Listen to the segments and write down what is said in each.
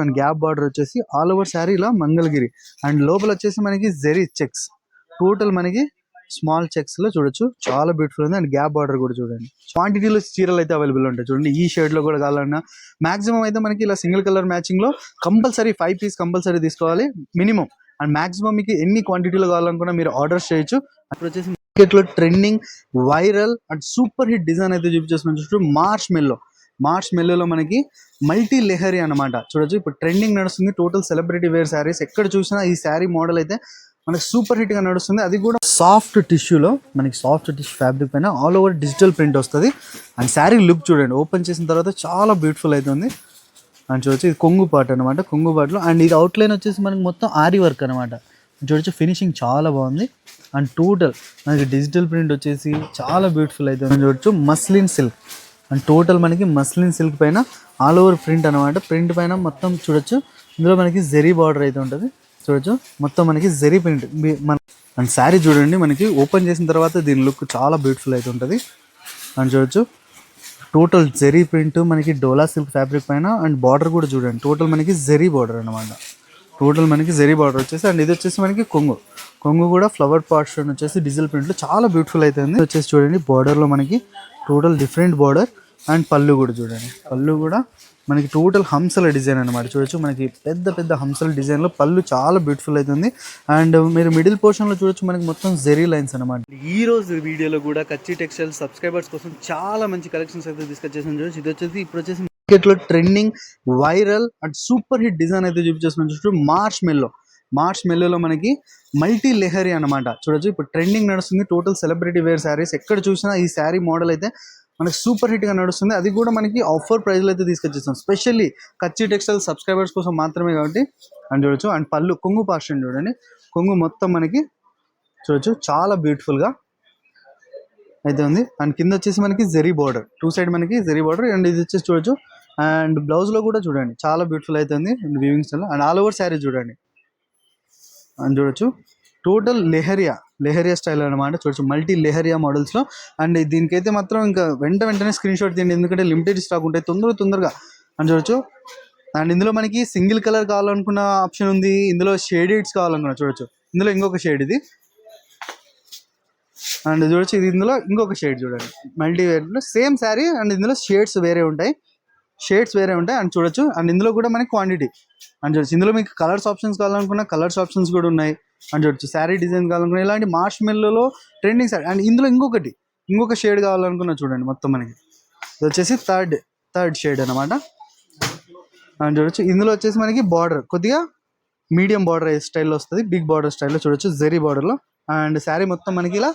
And gap border వచ్చేసి all over శారీలో Mangalagiri and లోపల వచ్చేసి మనకి జెరీ చెక్స్ టోటల్ మనకి స్మాల్ చెక్స్ లో చూడొచ్చు చాలా బ్యూటిఫుల్ ఉంది. అండ్ గ్యాప్ బార్డర్ కూడా చూడండి. క్వాంటిటీలో చీరలు అయితే అవైలబుల్ ఉంటాయి చూడండి. ఈ షేడ్ లో కూడా కావాలన్నా మాక్సిమం అయితే మనకి ఇలా సింగిల్ కలర్ మ్యాచింగ్ లో కంపల్సరీ 5 పీస్ కంపల్సరీ తీసుకోవాలి మినిమం. అండ్ మాక్సిమం మీకు ఎన్ని క్వాంటిటీలో కావాలనుకున్నా మీరు ఆర్డర్ చేయొచ్చు. అప్పుడు వచ్చేసి మార్కెట్ లో trending viral and super hit design అయితే చూపించేస్తున్నాం చూస్తూ మార్చ్ మెల్లోలో మనకి మల్టీ లెహరీ అనమాట చూడొచ్చు. ఇప్పుడు ట్రెండింగ్ నడుస్తుంది టోటల్ సెలబ్రిటీ వేర్ శారీస్. ఎక్కడ చూసినా ఈ శారీ మోడల్ అయితే మనకి సూపర్ హిట్ గా నడుస్తుంది. అది కూడా సాఫ్ట్ టిష్యూలో మనకి సాఫ్ట్ టిష్యూ ఫ్యాబ్రిక్ పైన ఆల్ ఓవర్ డిజిటల్ ప్రింట్ వస్తుంది. అండ్ శారీ లుక్ చూడండి ఓపెన్ చేసిన తర్వాత చాలా బ్యూటిఫుల్ అవుతుంది. అండ్ చూడొచ్చు ఇది కొంగు పార్ట్ అనమాట. కొంగు పార్ట్లో అండ్ ఇది అవుట్లైన్ వచ్చేసి మనకి మొత్తం ఆరి వర్క్ అనమాట. చూడొచ్చు ఫినిషింగ్ చాలా బాగుంది. అండ్ టోటల్ మనకి డిజిటల్ ప్రింట్ వచ్చేసి చాలా బ్యూటిఫుల్ అవుతుంది. చూడొచ్చు మస్లిన్ సిల్క్ అండ్ టోటల్ మనకి మస్లిన్ సిల్క్ పైన ఆల్ ఓవర్ ప్రింట్ అనమాట. ప్రింట్ పైన మొత్తం చూడొచ్చు. ఇందులో మనకి జెరీ బార్డర్ అయితే ఉంటుంది చూడొచ్చు. మొత్తం మనకి జెరీ ప్రింట్ మన అండ్ శారీ చూడండి మనకి ఓపెన్ చేసిన తర్వాత దీని లుక్ చాలా బ్యూటిఫుల్ అయితే ఉంటుంది. అండ్ చూడొచ్చు టోటల్ జెరీ ప్రింట్ మనకి డోలా సిల్క్ ఫ్యాబ్రిక్ పైన. అండ్ బార్డర్ కూడా చూడండి టోటల్ మనకి జెరీ బార్డర్ అనమాట. టోటల్ మనకి జెరీ బార్డర్ వచ్చేసి అండ్ ఇది వచ్చేసి మనకి కొంగు కూడా ఫ్లవర్ పార్ట్స్ వచ్చేసి డిజిటల్ ప్రింట్లో చాలా బ్యూటిఫుల్ అవుతుంది. వచ్చేసి చూడండి బార్డర్లో మనకి టోటల్ డిఫరెంట్ బార్డర్. అండ్ పళ్ళు కూడా చూడండి. పళ్ళు కూడా మనకి టోటల్ హంసల డిజైన్ అనమాట. చూడొచ్చు మనకి పెద్ద హంసల డిజైన్లో పళ్ళు చాలా బ్యూటిఫుల్ అవుతుంది. అండ్ మీరు మిడిల్ పోర్షన్లో చూడొచ్చు మనకి మొత్తం జెరీ లైన్స్ అనమాట. ఈ రోజు వీడియోలో కూడా కచ్చి టెక్స్టైల్ సబ్స్క్రైబర్స్ కోసం చాలా మంచి కలెక్షన్స్ అయితే తీసుకొచ్చేసాను చూడొచ్చు. ఇది వచ్చేసి ఇప్పుడు వచ్చేసి మార్కెట్లో trending viral and super hit design అయితే చూపించేస్తున్నాను చూస్తూ మార్చ్ మెల్లోలో మనకి మల్టీ లెహరీ అనమాట. చూడొచ్చు ఇప్పుడు ట్రెండింగ్ నడుస్తుంది టోటల్ సెలబ్రిటీ వేర్ శారీస్. ఎక్కడ చూసినా ఈ శారీ మోడల్ అయితే మనకి సూపర్ హిట్ గా నడుస్తుంది. అది కూడా మనకి ఆఫర్ ప్రైస్లో అయితే తీసుకొచ్చేస్తాం స్పెషల్లీ కచ్చి టెక్స్టైల్ సబ్స్క్రైబర్స్ కోసం మాత్రమే కాబట్టి. అండ్ చూడొచ్చు అండ్ పళ్ళు కొంగు పార్షన్ చూడండి. కొంగు మొత్తం మనకి చూడొచ్చు చాలా బ్యూటిఫుల్ గా అయితే ఉంది. అండ్ కింద వచ్చేసి మనకి జెరీ బార్డర్ టూ సైడ్ మనకి జెరీ బార్డర్. అండ్ ఇది వచ్చేసి చూడొచ్చు అండ్ బ్లౌజ్ లో కూడా చూడండి చాలా బ్యూటిఫుల్ అవుతుంది weaving style. And all over sari చూడండి. అని చూడొచ్చు టోటల్ లెహరియా స్టైల్ అనమాట. చూడొచ్చు మల్టీ లెహరియా మోడల్స్లో. అండ్ దీనికైతే మాత్రం ఇంకా వెంటనే స్క్రీన్ షాట్ తీయండి ఎందుకంటే లిమిటెడ్ స్టాక్ ఉంటాయి తొందరగా. అని చూడొచ్చు. అండ్ ఇందులో మనకి సింగిల్ కలర్ కావాలనుకున్న ఆప్షన్ ఉంది. ఇందులో షేడెడ్స్ కావాలనుకున్నా చూడొచ్చు. ఇందులో ఇంకొక షేడ్ ఇది. అండ్ చూడొచ్చు ఇది ఇందులో ఇంకొక షేడ్ చూడండి. మల్టీ వేర్లో సేమ్ శారీ అండ్ ఇందులో షేడ్స్ వేరే ఉంటాయి. అండ్ చూడొచ్చు. అండ్ ఇందులో కూడా మనకి క్వాంటిటీ అండ్ చూడొచ్చు. ఇందులో మీకు కలర్స్ ఆప్షన్స్ కావాలనుకున్న కలర్స్ ఆప్షన్స్ కూడా ఉన్నాయి. అండ్ చూడొచ్చు శారీ డిజైన్ కావాలనుకున్న ఇలాంటి మార్చ్ మెల్లోలో ట్రెండింగ్ శారీ. అండ్ ఇందులో ఇంకొక షేడ్ కావాలనుకున్నా చూడండి. మొత్తం మనకి ఇది వచ్చేసి థర్డ్ షేడ్ అనమాట. అండ్ చూడొచ్చు ఇందులో వచ్చేసి మనకి బార్డర్ కొద్దిగా మీడియం బార్డర్ స్టైల్లో వస్తుంది. బిగ్ బార్డర్ స్టైల్లో చూడొచ్చు జెరీ బార్డర్లో. అండ్ శారీ మొత్తం మనకి ఇలా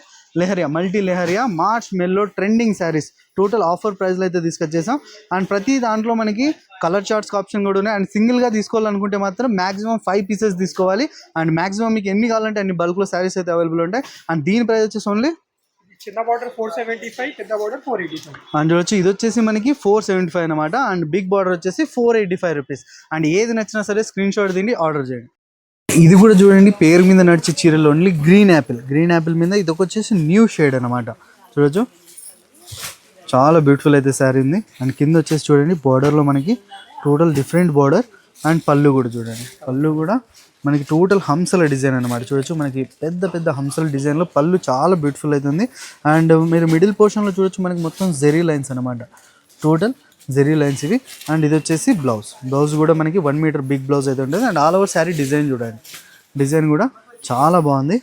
మల్టీ లెహరియా మార్చ్ మెల్లో ట్రెండింగ్ శారీస్ టోటల్ ఆఫర్ ప్రైస్లో అయితే తీసుకొచ్చేసాం. అండ్ ప్రతి దాంట్లో మనకి కలర్ చార్ట్స్ ఆప్షన్ కూడా ఉన్నాయి. అండ్ సింగిల్గా తీసుకోవాలనుకుంటే మాత్రం మాక్సిమం 5 పీసెస్ తీసుకోవాలి. అండ్ మాక్సిమం మీకు ఎన్ని కావాలంటే అన్ని బల్క్లో శారీస్ అయితే అవైలబుల్ ఉంటాయి. అండ్ దీని ప్రైస్ వచ్చేసి ఓన్లీ చిన్న బార్డర్ 475, పెద్ద బార్డర్ 485. అండ్ వచ్చి ఇది వచ్చేసి మనకి 475 అనమాట. అండ్ బిగ్ బార్డర్ వచ్చేసి 485 రూపీస్. అండ్ ఏది నచ్చినా సరే స్క్రీన్ షాట్ తిండి ఆర్డర్ చేయండి. ఇది కూడా చూడండి పేరు మీద నడిచే చీరలు ఓన్లీ గ్రీన్ యాపిల్ మీద ఇది వచ్చేసి న్యూ షేడ్ అనమాట. చూడొచ్చు చాలా బ్యూటిఫుల్ అయితే శారీ ఉంది. అండ్ కింద వచ్చేసి చూడండి బార్డర్లో మనకి టోటల్ డిఫరెంట్ బార్డర్. అండ్ పళ్ళు కూడా చూడండి. పళ్ళు కూడా మనకి టోటల్ హంసల డిజైన్ అనమాట. చూడొచ్చు మనకి పెద్ద హంసల డిజైన్లో పళ్ళు చాలా బ్యూటిఫుల్ అవుతుంది. అండ్ మీరు మిడిల్ పోర్షన్లో చూడొచ్చు మనకి మొత్తం జెరీ లైన్స్ అనమాట. టోటల్ జెరీ లైన్స్ ఇవి. అండ్ ఇది వచ్చేసి బ్లౌజ్ కూడా మనకి 1 మీటర్ బిగ్ బ్లౌజ్ అయితే ఉంటుంది. And all over sari design చూడండి. డిజైన్ కూడా చాలా బాగుంది.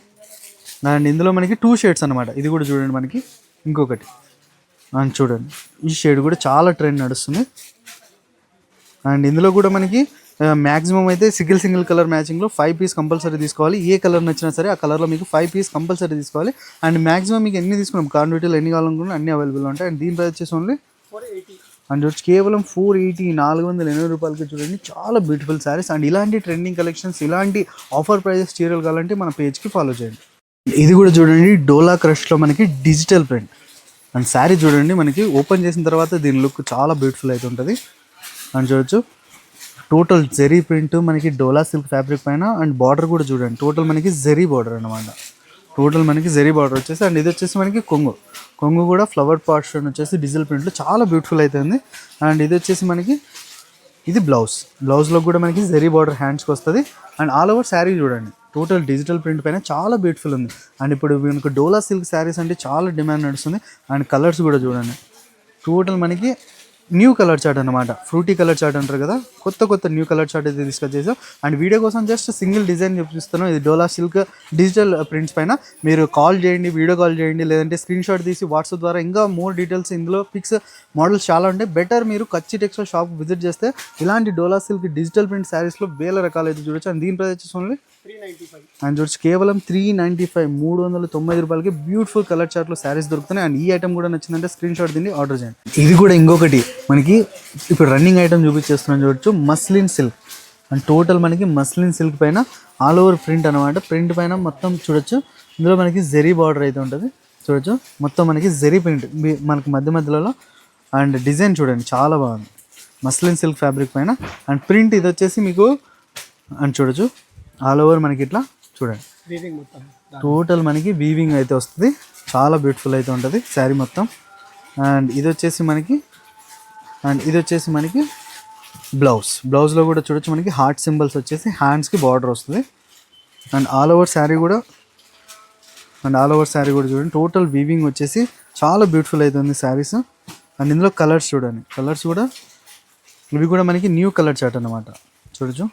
అండ్ ఇందులో మనకి 2 షేడ్స్ అనమాట. ఇది కూడా చూడండి మనకి ఇంకొకటి. అండ్ చూడండి ఈ షేడ్ కూడా చాలా ట్రెండ్ నడుస్తుంది. అండ్ ఇందులో కూడా మనకి మ్యాక్సిమం అయితే సింగిల్ కలర్ మ్యాచింగ్లో 5 పీస్ కంపల్సరీ తీసుకోవాలి. ఏ కలర్ నచ్చినా సరే ఆ కలర్లో మీకు 5 పీస్ కంపల్సరీ తీసుకోవాలి. అండ్ మ్యాక్సిమం మీకు ఎన్ని తీసుకున్నాం క్వాంటిటీలో ఎన్ని కావాలనుకున్నా అన్ని అవైలబుల్ ఉంటాయి. అండ్ దీని ప్రైస్ వచ్చేసి ఓన్లీ 480. అండ్ వచ్చి కేవలం 480 రూపాయలకి చూడండి చాలా బ్యూటిఫుల్ శారీస్. అండ్ ఇలాంటి ట్రెండింగ్ కలెక్షన్స్ ఇలాంటి ఆఫర్ ప్రైజెస్ చీరలు కావాలంటే మన పేజ్కి ఫాలో చేయండి. ఇది కూడా చూడండి డోలా క్రష్లో మనకి డిజిటల్ ప్రింట్. అండ్ శారీ చూడండి మనకి ఓపెన్ చేసిన తర్వాత దీని లుక్ చాలా బ్యూటిఫుల్ అయితే ఉంటుంది. అండ్ చూడొచ్చు టోటల్ జెరీ ప్రింట్ మనకి డోలా సిల్క్ ఫ్యాబ్రిక్ పైన. అండ్ బార్డర్ కూడా చూడండి టోటల్ మనకి జెరీ బార్డర్ అనమాట. టోటల్ మనకి జెరీ బార్డర్ వచ్చేసి. అండ్ ఇది వచ్చేసి మనకి కొంగు కూడా ఫ్లవర్ పార్ట్స్ వచ్చేసి డిజిటల్ ప్రింట్లో చాలా బ్యూటిఫుల్ అవుతుంది. అండ్ ఇది వచ్చేసి మనకి ఇది బ్లౌజ్లో కూడా మనకి జరీ బార్డర్ హ్యాండ్స్కి వస్తుంది. అండ్ ఆల్ ఓవర్ శారీ చూడండి టోటల్ డిజిటల్ ప్రింట్ పైన చాలా బ్యూటిఫుల్ ఉంది. అండ్ ఇప్పుడు మనకు డోలా సిల్క్ శారీస్ అంటే చాలా డిమాండ్ నడుస్తుంది. అండ్ కలర్స్ కూడా చూడండి టోటల్ మనకి న్యూ కలర్ చార్ట్ అనమాట. ఫ్రూటీ కలర్ చార్ట్ అంటారు కదా, కొత్త న్యూ కలర్ చార్ట్ అయితే తీసుకొచ్చేసాం. అండ్ వీడియో కోసం జస్ట్ సింగిల్ డిజైన్ చూపిస్తాను. ఇది డోలా సిల్క్ డిజిటల్ ప్రింట్స్ పైన. మీరు కాల్ చేయండి, వీడియో కాల్ చేయండి, లేదంటే స్క్రీన్ షాట్ తీసి వాట్సాప్ ద్వారా ఇంకా మోర్ డీటెయిల్స్ ఇందులో పిక్స్ మోడల్స్ చాలా ఉంటాయి. బెటర్ మీరు కచ్చి టెక్స్టైల్ షాప్ విజిట్ చేస్తే ఇలాంటి డోలా సిల్క్ డిజిటల్ ప్రింట్ శారీస్లో వేల రకాలు అయితే చూడొచ్చు. అండ్ దీని ప్రైస్ వచ్చేసి ఓన్లీ 395. అండ్ చూడొచ్చు కేవలం 395, 390 రూపాయలకి బ్యూటిఫుల్ కలర్ చార్ట్లో శారీస్ దొరుకుతున్నాయి. అండ్ ఈ ఐటమ్ కూడా నచ్చిందంటే స్క్రీన్ షాట్ దీన్ని ఆర్డర్ చేయండి. ఇది కూడా ఇంకొకటి మనకి ఇప్పుడు రన్నింగ్ ఐటమ్ చూపించేస్తున్నాం చూడొచ్చు, మస్లిన్ సిల్క్. అండ్ టోటల్ మనకి మస్లిన్ సిల్క్ పైన ఆల్ ఓవర్ ప్రింట్ అనమాట. ప్రింట్ పైన మొత్తం చూడొచ్చు. ఇందులో మనకి జరీ బార్డర్ అయితే ఉంటుంది చూడొచ్చు. మొత్తం మనకి జరీ ప్రింట్ మనకి మధ్యలో. అండ్ డిజైన్ చూడండి చాలా బాగుంది మస్లిన్ సిల్క్ ఫ్యాబ్రిక్ పైన. అండ్ ప్రింట్ ఇది వచ్చేసి మీకు అండ్ చూడొచ్చు ఆల్ ఓవర్ మనకి ఇట్లా చూడండి వీవింగ్ మొత్తం టోటల్ మనకి వీవింగ్ అయితే వస్తుంది. చాలా బ్యూటిఫుల్ అయితే ఉంటుంది శారీ మొత్తం. అండ్ ఇది వచ్చేసి మనకి బ్లౌజ్లో కూడా చూడొచ్చు మనకి హార్ట్ సింబల్స్ వచ్చేసి హ్యాండ్స్కి బార్డర్ వస్తుంది. అండ్ ఆల్ ఓవర్ శారీ కూడా చూడండి టోటల్ వీవింగ్ వచ్చేసి చాలా బ్యూటిఫుల్ అవుతుంది శారీస్. అండ్ ఇందులో కలర్స్ చూడండి, కలర్స్ కూడా ఇవి కూడా మనకి న్యూ కలర్ చార్ట్ అన్నమాట. చూడొచ్చు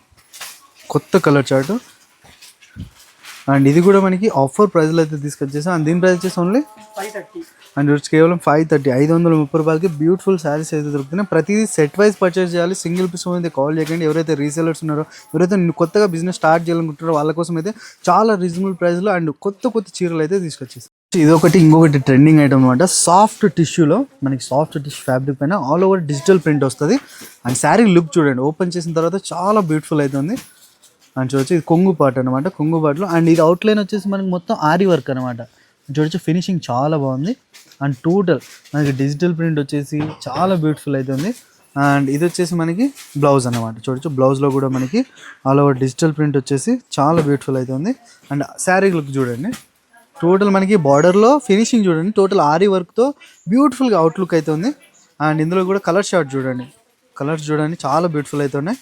కొత్త కలర్ చార్ట్. అండ్ ఇది కూడా మనకి ఆఫర్ ప్రైస్లో అయితే తీసుకొచ్చేసాం. అండ్ దీని ప్రైస్ వచ్చేసి ఓన్లీ 530. అండ్ వచ్చి కేవలం 530, 530 రూపాయలకి బ్యూటిఫుల్ శారీస్ అయితే దొరుకుతున్నాయి. ప్రతిదీ సెట్ వైజ్ పర్చేస్ చేయాలి. సింగిల్ పీస్ అయితే కాల్ చేయకండి. ఎవరైతే రీసెలర్స్ ఉన్నారో, ఎవరైతే కొత్తగా బిజినెస్ స్టార్ట్ చేయాలనుకుంటారో వాళ్ళ కోసం అయితే చాలా రీజనబుల్ ప్రైస్లో అండ్ కొత్త చీరలు అయితే తీసుకొచ్చేసి ఇదొకటి. ఇంకొకటి ట్రెండింగ్ ఐటమ్ అనమాట. సాఫ్ట్ టిష్యూలో మనకి సాఫ్ట్ టిష్యూ ఫ్యాబ్రిక్ పైన ఆల్ ఓవర్ డిజిటల్ ప్రింట్ వస్తుంది. అండ్ శారీ లుక్ చూడండి ఓపెన్ చేసిన తర్వాత చాలా బ్యూటిఫుల్ అవుతుంది. అండ్ చూడొచ్చు ఇది కొంగు పార్ట్ అనమాట, కొంగు పార్ట్లో. అండ్ ఇది అవుట్లైన్ వచ్చేసి మనకి మొత్తం ఆరి వర్క్ అనమాట. చూడొచ్చు ఫినిషింగ్ చాలా బాగుంది. అండ్ టోటల్ మనకి డిజిటల్ ప్రింట్ వచ్చేసి చాలా బ్యూటిఫుల్ అవుతుంది. అండ్ ఇది వచ్చేసి మనకి బ్లౌజ్ అనమాట. చూడొచ్చు బ్లౌజ్లో కూడా మనకి ఆల్ ఓవర్ డిజిటల్ ప్రింట్ వచ్చేసి చాలా బ్యూటిఫుల్ అవుతుంది. అండ్ శారీ లుక్ చూడండి టోటల్ మనకి బార్డర్లో ఫినిషింగ్ చూడండి టోటల్ ఆరి వర్క్తో బ్యూటిఫుల్గా అవుట్లుక్ అవుతుంది. అండ్ ఇందులో కూడా కలర్ షార్ట్ చూడండి, కలర్స్ చూడండి చాలా బ్యూటిఫుల్ అవుతున్నాయి.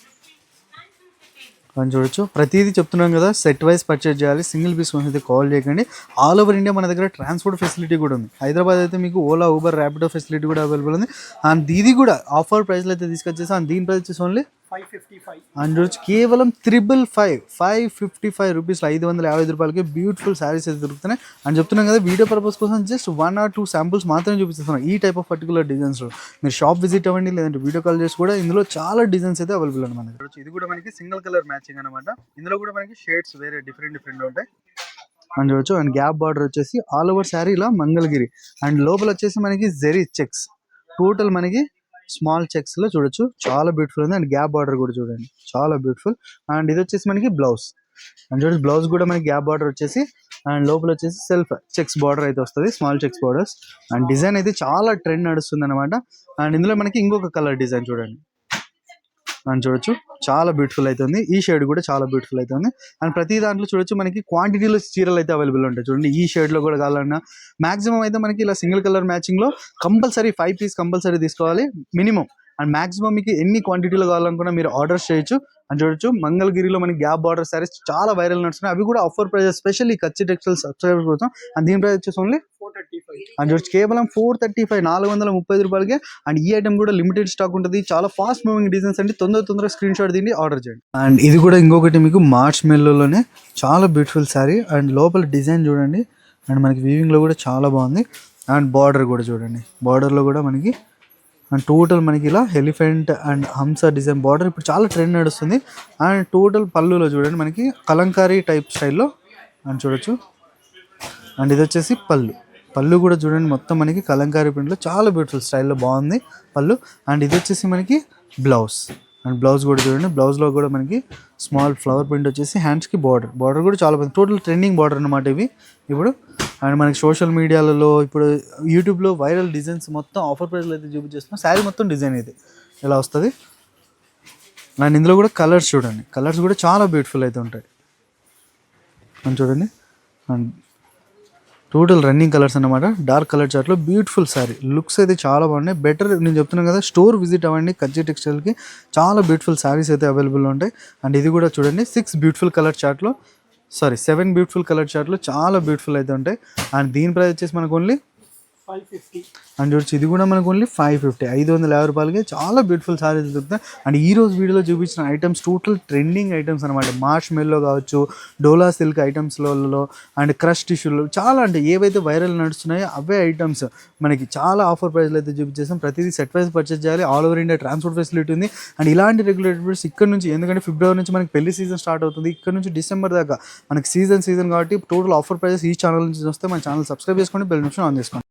అని చూడొచ్చు ప్రతిదీ చెప్తున్నాం కదా, సెట్ వైజ్ పర్చేజ్ చేయాలి. సింగిల్ పీస్ అయితే కాల్ చేయకండి. ఆల్ ఓవర్ ఇండియా మన దగ్గర ట్రాన్స్పోర్ట్ ఫెసిలిటీ కూడా ఉంది. హైదరాబాద్ అయితే మీకు ఓలా, ఊబర్, ర్యాపిడో ఫెసిలిటీ కూడా అవైలబుల్ ఉంది. అండ్ ఇది కూడా ఆఫర్ ప్రైస్లో అయితే తీసుకొచ్చేసాం. అండ్ దీని ప్రైస్ వచ్చేసి ఓన్లీ 555. అండ్ చూడొచ్చు కేవలం 555 రూపీస్లో 550 రూపాయలకి బ్యూటిఫుల్ శారీస్ అయితే దొరుకుతున్నాయి. అని చెప్తున్నాం కదా, వీడియో పర్పస్ కోసం జస్ట్ 1 or 2 శాంపుల్స్ మాత్రమే చూపిస్తున్నాం ఈ టైప్ ఆఫ్ పర్టికులర్ డిజైన్స్లో. మీరు షాప్ విజిట్ అవ్వండి, లేదంటే వీడియో కాల్ చేసి కూడా ఇందులో చాలా డిజైన్స్ అయితే అవైలబుల్ ఉంది మన దగ్గర. ఇది కూడా మనకి సింగిల్ కలర్ మ్యాచింగ్ అనమాట. ఇందులో కూడా మనకి షేడ్స్ వేరే డిఫరెంట్ ఉంటాయి. అని చూడొచ్చు. అండ్ గ్యాప్ బార్డర్ వచ్చేసి ఆల్ ఓవర్ శారీలో మంగళగిరి. అండ్ లోపల వచ్చేసి మనకి జెరీ చెక్స్, టోటల్ మనకి స్మాల్ చెక్స్లో చూడొచ్చు చాలా బ్యూటిఫుల్ ఉంది. అండ్ గ్యాప్ బార్డర్ కూడా చూడండి చాలా బ్యూటిఫుల్. అండ్ ఇది వచ్చేసి మనకి బ్లౌజ్. అండ్ చూడండి బ్లౌజ్ కూడా మనకి గ్యాప్ బార్డర్ వచ్చేసి అండ్ లోపల వచ్చేసి సెల్ఫ్ చెక్స్ బార్డర్ అయితే వస్తుంది, small checks borders. And design అయితే చాలా ట్రెండ్ నడుస్తుంది అనమాట. అండ్ ఇందులో మనకి ఇంకొక కలర్ డిజైన్ చూడండి. అని చూడొచ్చు చాలా బ్యూటిఫుల్ అవుతుంది. ఈ షేడ్ కూడా చాలా బ్యూటిఫుల్ అవుతుంది. అండ్ ప్రతి దాంట్లో చూడొచ్చు మనకి క్వాంటిటీలో చీరలు అయితే అవైలబుల్ ఉంటాయి. చూడండి ఈ షేడ్లో కూడా కావాలన్నా మాక్సిమం అయితే మనకి ఇలా సింగిల్ కలర్ మ్యాచింగ్లో కంపల్సరీ 5 పీస్ కంపల్సరీ తీసుకోవాలి మినిమం. అండ్ మాక్సిమం మీకు ఎన్ని క్వాంటిటీలో కావాలనుకున్నా మీరు ఆర్డర్స్ చేయొచ్చు. అని చూడొచ్చు మంగళగిరిలో మనకి గ్యాప్ బార్డర్ సారీస్ చాలా వైరల్ నడుస్తున్నాయి. అవి కూడా ఆఫర్ ప్రైజెస్, స్పెషల్లీ కచ్చి టెక్స్టైల్ సబ్స్క్రైబర్స్ కోసం. అండ్ దీని ప్రైస్ వచ్చేసి ఓన్లీ 435. అండ్ చూడొచ్చు కేవలం 435, 435 రూపాయలకి. అండ్ ఈ ఐటమ్ కూడా లిమిటెడ్ స్టాక్ ఉంటుంది. చాలా ఫాస్ట్ మూవింగ్ డిజైన్స్ అండి. తొందరగా స్క్రీన్ షాట్ తీయండి, ఆర్డర్ చేయండి. అండ్ ఇది కూడా ఇంకొకటి మీకు మార్చ్ మెల్లోనే చాలా బ్యూటిఫుల్ శారీ. అండ్ లోపల డిజైన్ చూడండి. అండ్ మనకి వీవింగ్లో కూడా చాలా బాగుంది. అండ్ బార్డర్ కూడా చూడండి, బార్డర్లో కూడా మనకి అండ్ టోటల్ మనకి ఇలా ఎలిఫెంట్ అండ్ హంస డిజైన్ బార్డర్ ఇప్పుడు చాలా ట్రెండ్ నడుస్తుంది. అండ్ టోటల్ పళ్ళులో చూడండి మనకి కలంకారీ టైప్ స్టైల్లో అని చూడొచ్చు. అండ్ ఇది వచ్చేసి పళ్ళు కూడా చూడండి మొత్తం మనకి కలంకారీ ప్రింట్లో చాలా బ్యూటిఫుల్ స్టైల్లో బాగుంది పళ్ళు. అండ్ ఇది వచ్చేసి మనకి బ్లౌజ్. అండ్ బ్లౌజ్ కూడా చూడండి, బ్లౌజ్లో కూడా మనకి స్మాల్ ఫ్లవర్ ప్రింట్ వచ్చేసి హ్యాండ్స్కి బార్డర్ కూడా చాలా బాగుంది. టోటల్ ట్రెండింగ్ బార్డర్ అనమాట ఇవి ఇప్పుడు. అండ్ మనకి సోషల్ మీడియాలలో ఇప్పుడు యూట్యూబ్లో వైరల్ డిజైన్స్ మొత్తం ఆఫర్ ప్రైస్లో అయితే చూపించేస్తున్నాం. శారీ మొత్తం డిజైన్ ఇది ఇలా వస్తుంది. అండ్ ఇందులో కూడా కలర్స్ చూడండి, కలర్స్ కూడా చాలా బ్యూటిఫుల్ అయితే ఉంటాయి. అని చూడండి. అండ్ టోటల్ రన్నింగ్ కలర్స్ అన్నమాట. డార్క్ కలర్ చార్ట్లో బ్యూటిఫుల్ శారీ. లుక్స్ అయితే చాలా బాగున్నాయి. బెటర్ నేను చెప్తున్నాను కదా, స్టోర్ విజిట్ అవ్వండి. కజ్జీ టెక్స్టైల్కి చాలా బ్యూటిఫుల్ శారీస్ అయితే అవైలబుల్ ఉంటాయి. అండ్ ఇది కూడా చూడండి 6 బ్యూటిఫుల్ కలర్ చార్ట్లో, 7 బ్యూటిఫుల్ కలర్ చార్ట్లో చాలా బ్యూటిఫుల్ అయితే ఉంటాయి. అండ్ దీని ప్రైస్ వచ్చేసి మనకు ఓన్లీ 550. అండ్ చూడొచ్చు, ఇది కూడా మనకు ఓన్లీ 550, 550 రూపాయలకి చాలా బ్యూటిఫుల్ సారీస్ దొరుకుతాయి. అండ్ ఈ రోజు వీడియోలో చూపించిన ఐటమ్స్ టోటల్ ట్రెండింగ్ ఐటమ్స్ అనమాట. మార్ష్ మెల్లో కావచ్చు, డోలా సిల్క్ ఐటమ్స్లలో అండ్ క్రష్ టిష్యూలు చాలా, అంటే ఏవైతే వైరల్ నడుస్తున్నాయో అవే ఐటమ్స్ మనకి చాలా ఆఫర్ ప్రైస్లో అయితే చూపించేసాం. ప్రతిదీ సెట్ వైజ్ పర్చేస్ చేయాలి. All over India transport facility ఉంది. అండ్ ఇలాంటి రెగ్యులేటరీస్ ఇక్కడ నుంచి, ఎందుకంటే ఫిబ్రవరి నుంచి మనకి పెళ్లి సీజన్ స్టార్ట్ అవుతుంది. ఇక్కడ నుంచి డిసెంబర్ దాకా మనకి సీజన్ కాబట్టి టోటల్ ఆఫర్ ప్రైజెస్ ఈ ఛానల్ నుంచి వస్తే మన ఛానల్ సబ్స్క్రైబ్ చేసుకోండి, బెల్ నోటిఫికేషన్ ఆన్ చేసుకోండి.